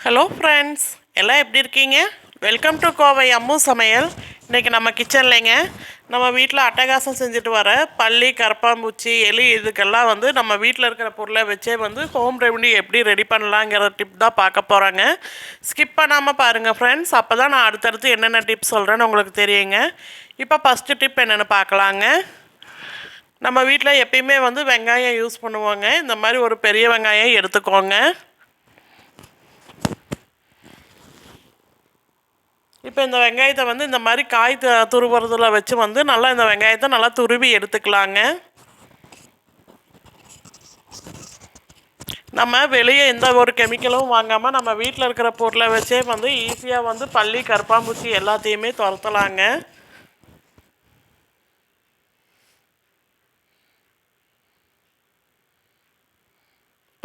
Hello friends, எல்லாம் எப்படி இருக்கீங்க? வெல்கம் டு கோவை அம்மு சமையல். இன்றைக்கி நம்ம கிச்சன்லைங்க நம்ம வீட்டில் அட்டகாசம் செஞ்சுட்டு வர பல்லி, கரப்பாம்பூச்சி, எலி இதுக்கெல்லாம் நம்ம வீட்டில் இருக்கிற பொருளை வச்சே ஹோம் ரெமெடி எப்படி ரெடி பண்ணலாங்கிற டிப் தான் பார்க்க போகிறாங்க. ஸ்கிப் பண்ணாமல் பாருங்கள் ஃப்ரெண்ட்ஸ், அப்போ தான் நான் அடுத்தடுத்து என்னென்ன டிப்ஸ் சொல்கிறேன்னு உங்களுக்கு தெரியுங்க. இப்போ ஃபஸ்ட்டு டிப் என்னென்னு பார்க்கலாங்க. நம்ம வீட்டில் எப்பயுமே வெங்காயம் யூஸ் பண்ணுவோங்க. இந்த மாதிரி ஒரு பெரிய வெங்காயம் எடுத்துக்கோங்க. இப்போ இந்த வெங்காயத்தை இந்த மாதிரி காய் துருவுறதில் வச்சு நல்லா இந்த வெங்காயத்தை நல்லா துருவி எடுத்துக்கலாங்க. நம்ம வெளியே எந்த ஒரு கெமிக்கலும் வாங்காமல் நம்ம வீட்டில் இருக்கிற பொருளை வச்சே ஈஸியாக பல்லி, கரப்பாம்பூச்சி எல்லாத்தையுமே துரத்தலாங்க.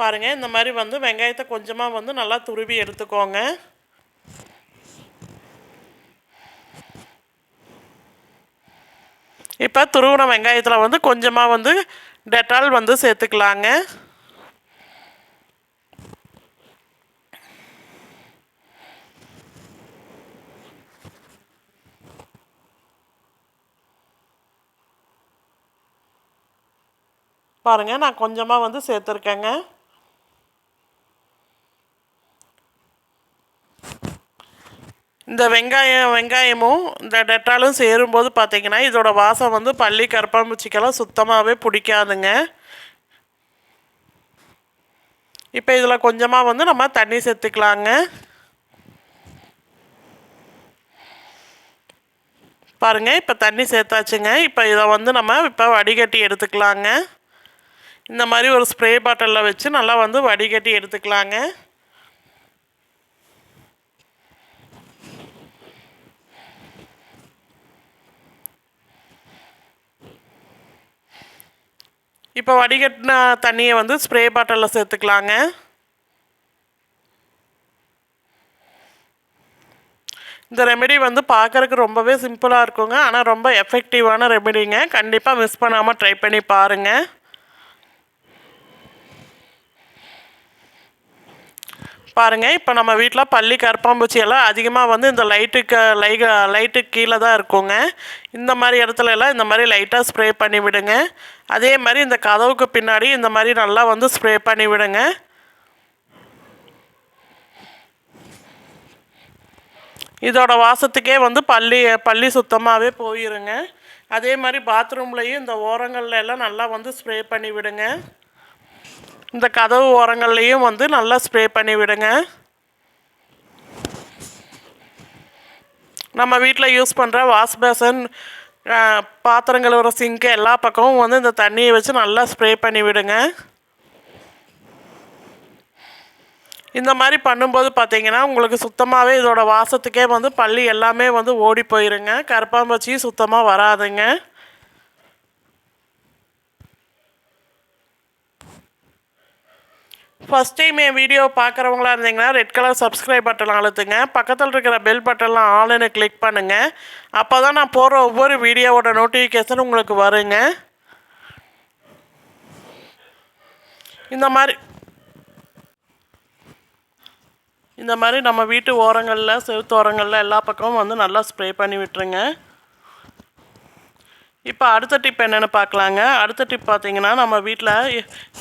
பாருங்கள், இந்த மாதிரி வெங்காயத்தை கொஞ்சமாக நல்லா துருவி எடுத்துக்கோங்க. இப்போ துருவின வெங்காயத்தில் கொஞ்சமாக டெட்டால் சேர்த்துக்கலாங்க. பாருங்கள், நான் கொஞ்சமாக சேர்த்துருக்கேங்க. இந்த வெங்காயமும் இந்த டெட்டாலும் சேரும்போது பார்த்திங்கன்னா இதோட வாசம் பல்லி, கரப்பாம்பூச்சிக்கெல்லாம் சுத்தமாகவே பிடிக்காதுங்க. இப்போ இதில் கொஞ்சமாக நம்ம தண்ணி சேர்த்துக்கலாங்க. பாருங்கள், இப்போ தண்ணி சேர்த்தாச்சுங்க. இப்போ இதை நம்ம இப்போ வடிகட்டி எடுத்துக்கலாங்க. இந்த மாதிரி ஒரு ஸ்ப்ரே பாட்டிலில் வச்சு நல்லா வடிகட்டி எடுத்துக்கலாங்க. இப்போ வடிகட்டின தண்ணியை ஸ்ப்ரே பாட்டிலில் சேர்த்துக்கலாங்க. இந்த ரெமெடி பார்க்குறதுக்கு ரொம்பவே சிம்பிளாக இருக்குங்க. ஆனால் ரொம்ப எஃபெக்டிவான ரெமெடிங்க. கண்டிப்பாக மிஸ் பண்ணாமல் ட்ரை பண்ணி பாருங்கள். பாருங்கள், இப்போ நம்ம வீட்டில் பல்லி, கரப்பாம்பூச்சி எல்லாம் அதிகமாக இந்த லைட்டுக்கு கீழே தான் இருக்குங்க. இந்த மாதிரி இடத்துல எல்லாம் இந்த மாதிரி லைட்டாக ஸ்ப்ரே பண்ணி விடுங்க. அதே மாதிரி இந்த கதவுக்கு பின்னாடி இந்த மாதிரி நல்லா ஸ்ப்ரே பண்ணி விடுங்க. இதோட வாசத்துக்கே பல்லி சுத்தமாகவே போயிருங்க. அதே மாதிரி பாத்ரூம்லேயும் இந்த ஓரங்கள்ல எல்லாம் நல்லா ஸ்ப்ரே பண்ணி விடுங்க. இந்த கதவு ஓரங்கள்லேயும் நல்லா ஸ்ப்ரே பண்ணி விடுங்க. நம்ம வீட்டில் யூஸ் பண்ணுற வாஷ் பேசன், பாத்திரம் கழுவுற சிங்க்கு எல்லா பக்கமும் இந்த தண்ணியை வச்சு நல்லா ஸ்ப்ரே பண்ணி விடுங்க. இந்த மாதிரி பண்ணும்போது பார்த்தீங்கன்னா உங்களுக்கு சுத்தமாகவே இதோட வாசத்துக்கே பல்லி எல்லாமே ஓடி போயிருங்க. கரப்பாம்பூச்சியும் சுத்தமாக வராதுங்க. ஃபஸ்ட் டைம் என் வீடியோ பார்க்குறவங்களா இருந்தீங்கன்னா ரெட் கலர் சப்ஸ்கிரைப் பட்டன் அழுத்துங்க. பக்கத்தில் இருக்கிற பெல் பட்டன்லாம் ஆன்லைனை கிளிக் பண்ணுங்கள். அப்போ தான் நான் போடுற ஒவ்வொரு வீடியோவோட நோட்டிஃபிகேஷன் உங்களுக்கு வருங்க. இந்த மாதிரி நம்ம வீட்டு ஓரங்களில், செவுத்து ஓரங்களில் எல்லா பக்கமும் நல்லா ஸ்ப்ரே பண்ணி விட்டுருங்க. இப்போ அடுத்த டிப் என்னென்னு பார்க்கலாங்க. அடுத்த டிப் பார்த்திங்கன்னா நம்ம வீட்டில்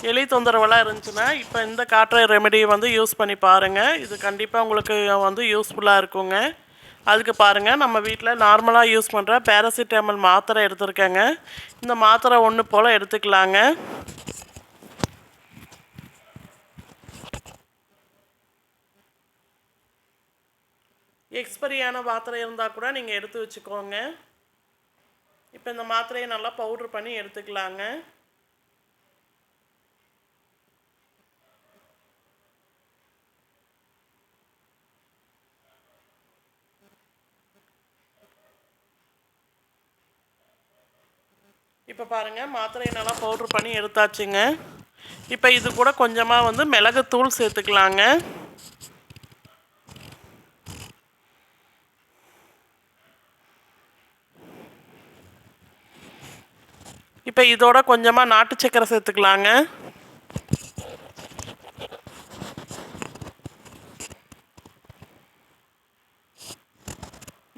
எலி தொந்தரவெல்லாம் இருந்துச்சுன்னா இப்போ இந்த காட்டுற ரெமெடியை யூஸ் பண்ணி பாருங்கள். இது கண்டிப்பாக உங்களுக்கு யூஸ்ஃபுல்லாக இருக்குங்க. அதுக்கு பாருங்கள், நம்ம வீட்டில் நார்மலாக யூஸ் பண்ணுற பேராசிட்டமல் மாத்திரை எடுத்துருக்கேங்க. இந்த மாத்திரை ஒன்று போல் எடுத்துக்கலாங்க. எக்ஸ்பரியான மாத்திரை இருந்தால் கூட நீங்கள் எடுத்து வச்சுக்கோங்க. இப்போ இந்த மாத்திரையை நல்லா பவுட்ரு பண்ணி எடுத்துக்கலாங்க. இப்போ பாருங்கள், மாத்திரையை நல்லா பவுட்ரு பண்ணி எடுத்தாச்சுங்க. இப்போ இது கூட கொஞ்சமாக மிளகுத்தூள் சேர்த்துக்கலாங்க. இப்போ இதோட கொஞ்சமாக நாட்டு சக்கரை சேர்த்துக்கலாங்க.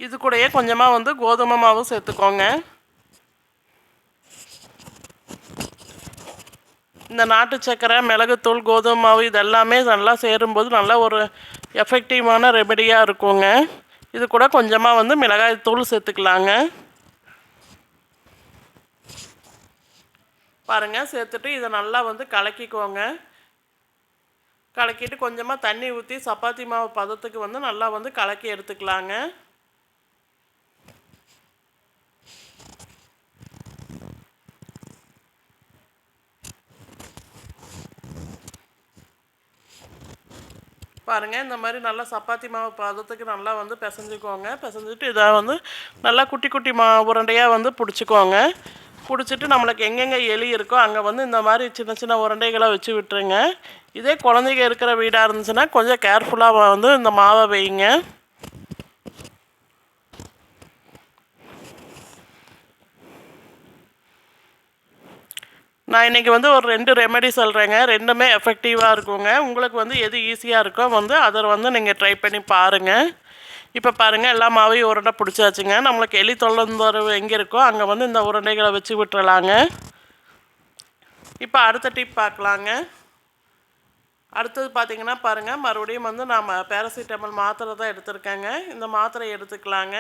இது கூடயே கொஞ்சமாக வந்து கோதுமை மாவும் சேர்த்துக்கோங்க. இந்த நாட்டு சர்க்கரை, மிளகுத்தூள், கோதுமை மாவு இதெல்லாமே நல்லா சேரும்போது நல்ல ஒரு எஃபெக்டிவான ரெமெடியாக இருக்குங்க. இது கூட கொஞ்சமாக வந்து மிளகாய் தூள் சேர்த்துக்கலாங்க. பாருங்கள், சேர்த்துட்டு இதை நல்லா வந்து கலக்கிக்கோங்க. கலக்கிட்டு கொஞ்சமாக தண்ணி ஊற்றி சப்பாத்தி மாவு பதத்துக்கு வந்து நல்லா வந்து கலக்கி எடுத்துக்கலாங்க. பாருங்கள், இந்த மாதிரி நல்லா சப்பாத்தி மாவு பதத்துக்கு நல்லா வந்து பிசைஞ்சுக்கோங்க. பிசைஞ்சிட்டு இதை வந்து நல்லா குட்டி குட்டி உருண்டையாக வந்து பிடிச்சிக்கோங்க. பிடிச்சிட்டு நம்மளுக்கு எங்கெங்கே எலி இருக்கோ அங்கே வந்து இந்த மாதிரி சின்ன சின்ன உருண்டைகளை வச்சு விட்டுருங்க. இதே குழந்தைங்க இருக்கிற வீடாக இருந்துச்சுன்னா கொஞ்சம் கேர்ஃபுல்லாக வந்து இந்த மாவை வைங்க. நான் இன்றைக்கி வந்து ஒரு 2 ரெமெடி சொல்கிறேங்க. ரெண்டுமே எஃபெக்டிவாக இருக்குங்க. உங்களுக்கு வந்து எது ஈஸியாக இருக்கோ வந்து அதை வந்து நீங்கள் ட்ரை பண்ணி பாருங்கள். இப்போ பாருங்கள், எல்லா மாவையும் உருண்டை பிடிச்சாச்சுங்க. நம்மளுக்கு எலி தொல்லைந்தரவு எங்கே இருக்கோ அங்கே வந்து இந்த உருண்டைகளை வச்சு விட்டுறலாங்க. இப்போ அடுத்த டிப் பார்க்கலாங்க. அடுத்தது பார்த்திங்கன்னா பாருங்கள், மறுபடியும் வந்து நாம் பேராசிட்டமால் மாத்திரை தான் எடுத்துருக்கேங்க. இந்த மாத்திரை எடுத்துக்கலாங்க.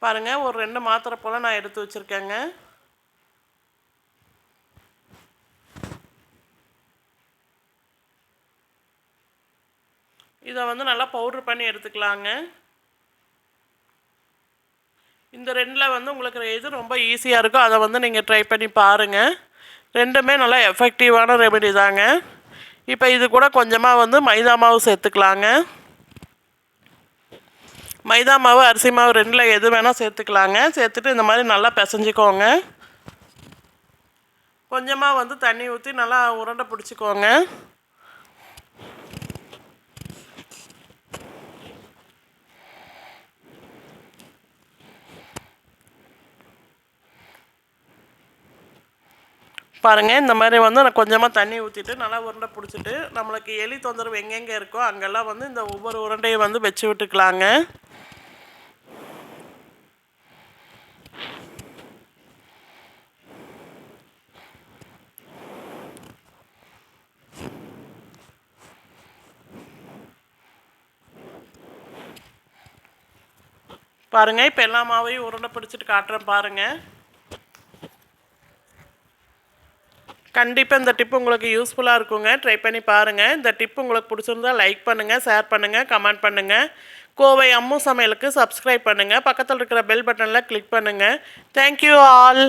பாருங்கள், ஒரு 2 மாத்திரை போல் நான் எடுத்து வச்சுருக்கேங்க. இதை வந்து நல்லா பவுட்ரு பண்ணி எடுத்துக்கலாங்க. இந்த 2ல் வந்து உங்களுக்கு எது ரொம்ப ஈஸியாக இருக்கோ அதை வந்து நீங்கள் ட்ரை பண்ணி பாருங்கள். ரெண்டுமே நல்லா எஃபெக்டிவான ரெமெடி தாங்க. இப்போ இது கூட கொஞ்சமாக வந்து மைதா மாவு சேர்த்துக்கலாங்க. மைதா மாவு, அரிசி மாவு 2ல் எது வேணால் சேர்த்துக்கலாங்க. சேர்த்துட்டு இந்த மாதிரி நல்லா பிசைஞ்சிக்கோங்க. கொஞ்சமாக வந்து தண்ணி ஊற்றி நல்லா உருண்டை பிடிச்சிக்கோங்க. பாருங்கள், இந்த மாதிரி வந்து நான் கொஞ்சமாக தண்ணி ஊற்றிட்டு நல்லா உருண்டை பிடிச்சிட்டு நம்மளுக்கு எலி தொந்தரவு எங்கெங்கே இருக்கோ அங்கெல்லாம் வந்து இந்த ஒவ்வொரு உருண்டையை வந்து வச்சு விட்டுக்கலாங்க. பாருங்கள், இப்போ எல்லா மாவையும் உருண்டை பிடிச்சிட்டு காட்டுறேன் பாருங்கள். கண்டிப்பாக இந்த டிப் உங்களுக்கு யூஸ்ஃபுல்லாக இருக்குங்க. ட்ரை பண்ணி பாருங்கள். இந்த டிப் உங்களுக்கு பிடிச்சிருந்தா லைக் பண்ணுங்கள், ஷேர் பண்ணுங்கள், கமெண்ட் பண்ணுங்கள். கோவை அம்மு சமையலுக்கு சப்ஸ்கிரைப் பண்ணுங்கள். பக்கத்தில் இருக்கிற பெல் பட்டனில் கிளிக் பண்ணுங்கள். Thank you all.